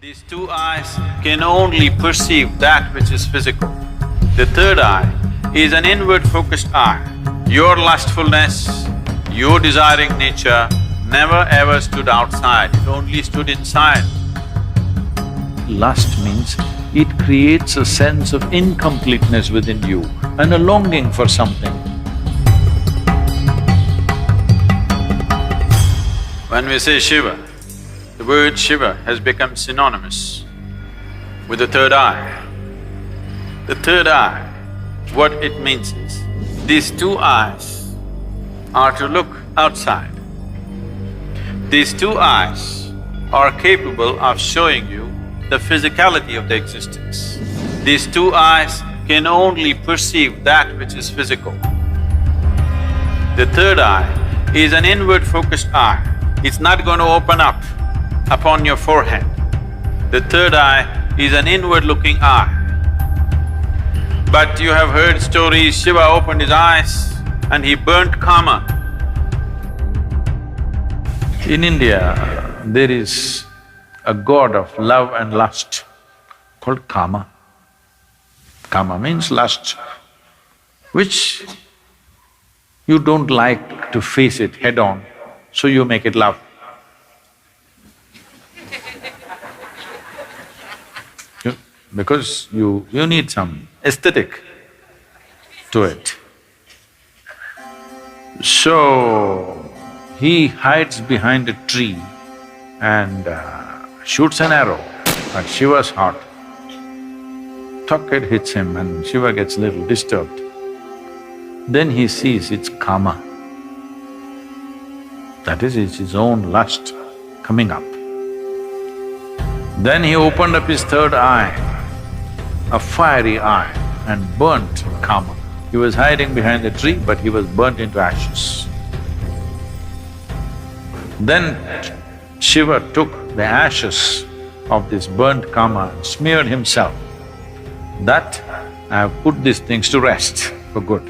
These two eyes can only perceive that which is physical. The third eye is an inward-focused eye. Your lustfulness, your desiring nature never ever stood outside, it only stood inside. Lust means it creates a sense of incompleteness within you and a longing for something. When we say Shiva, the word Shiva has become synonymous with the third eye. The third eye, what it means is, these two eyes are to look outside. These two eyes are capable of showing you the physicality of the existence. These two eyes can only perceive that which is physical. The third eye is an inward-focused eye. It's not going to open up upon your forehead. The third eye is an inward-looking eye. But you have heard stories, Shiva opened his eyes and he burnt Kama. In India, there is a god of love and lust called Kama. Kama means lust, which you don't like to face it head-on, so you make it love. Because you need some aesthetic to it. So, he hides behind a tree and shoots an arrow at Shiva's heart. Tuck, it hits him and Shiva gets a little disturbed. Then he sees it's Kama. That is, it's his own lust coming up. Then he opened up his third eye, a fiery eye, and burnt Kama. He was hiding behind a tree, but he was burnt into ashes. Then Shiva took the ashes of this burnt Kama and smeared himself. That I have put these things to rest for good.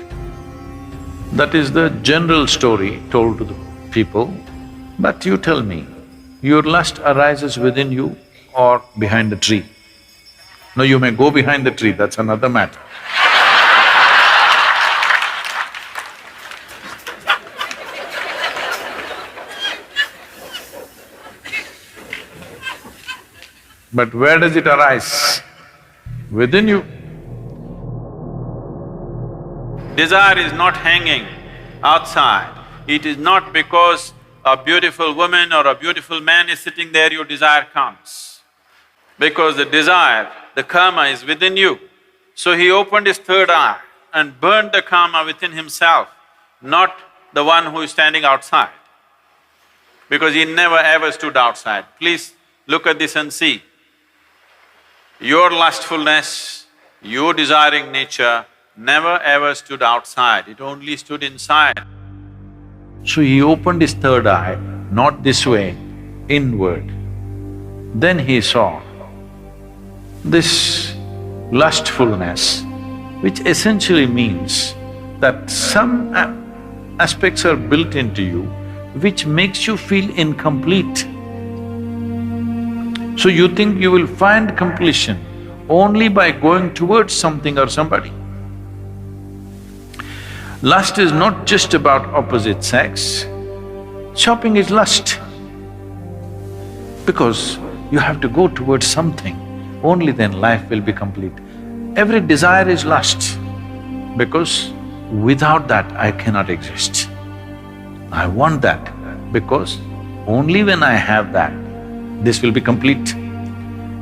That is the general story told to the people. But you tell me, your lust arises within you or behind the tree? No, you may go behind the tree, that's another matter. But where does it arise? Within you. Desire is not hanging outside. It is not because a beautiful woman or a beautiful man is sitting there, your desire comes. Because the desire, the Kama is within you. So he opened his third eye and burned the Kama within himself, not the one who is standing outside. Because he never ever stood outside. Please look at this and see. Your lustfulness, your desiring nature never ever stood outside, it only stood inside. So he opened his third eye, not this way, inward. Then he saw this lustfulness, which essentially means that some aspects are built into you which makes you feel incomplete. So you think you will find completion only by going towards something or somebody. Lust is not just about opposite sex, shopping is lust. Because you have to go towards something, only then life will be complete. Every desire is lust, because without that I cannot exist. I want that, because only when I have that, this will be complete.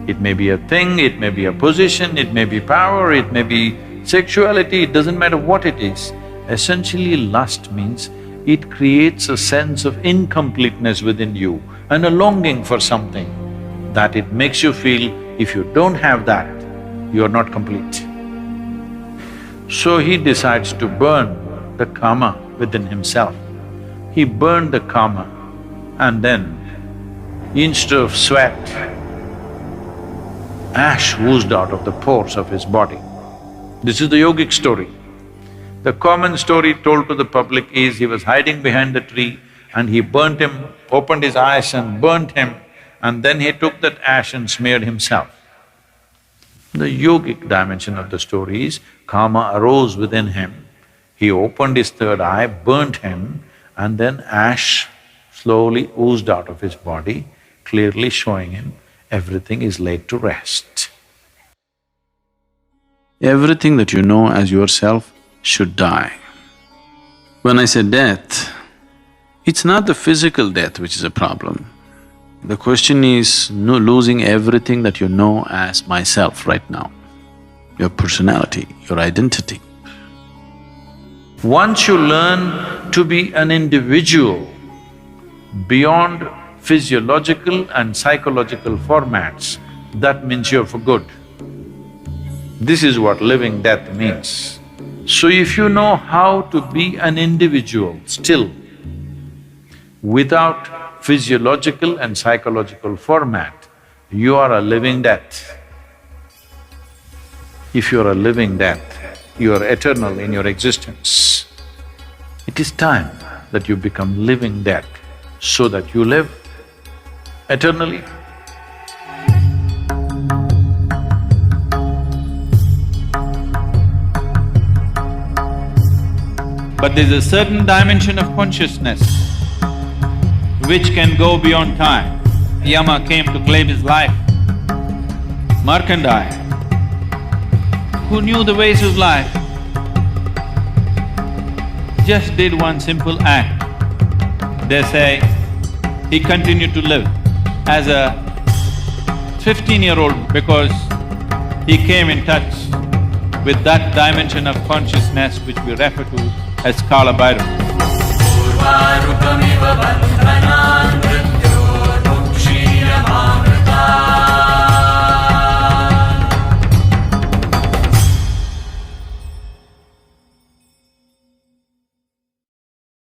It may be a thing, it may be a position, it may be power, it may be sexuality, it doesn't matter what it is. Essentially, lust means it creates a sense of incompleteness within you and a longing for something that it makes you feel if you don't have that, you're not complete. So he decides to burn the Kama within himself. He burned the Kama and then instead of sweat, ash oozed out of the pores of his body. This is the yogic story. The common story told to the public is he was hiding behind the tree and he burnt him, opened his eyes and burnt him, and then he took that ash and smeared himself. The yogic dimension of the story is karma arose within him, he opened his third eye, burnt him, and then ash slowly oozed out of his body, clearly showing him everything is laid to rest. Everything that you know as yourself should die. When I say death, it's not the physical death which is a problem. The question is losing everything that you know as myself right now, your personality, your identity. Once you learn to be an individual beyond physiological and psychological formats, that means you're for good. This is what living death means. So if you know how to be an individual still, without physiological and psychological format, you are a living death. If you are a living death, you are eternal in your existence. It is time that you become living death so that you live eternally. But there's a certain dimension of consciousness which can go beyond time. Yama came to claim his life. Markandeya, who knew the ways of life, just did one simple act. They say he continued to live as a 15-year-old because he came in touch with that dimension of consciousness which we refer to as Kala Bhairava.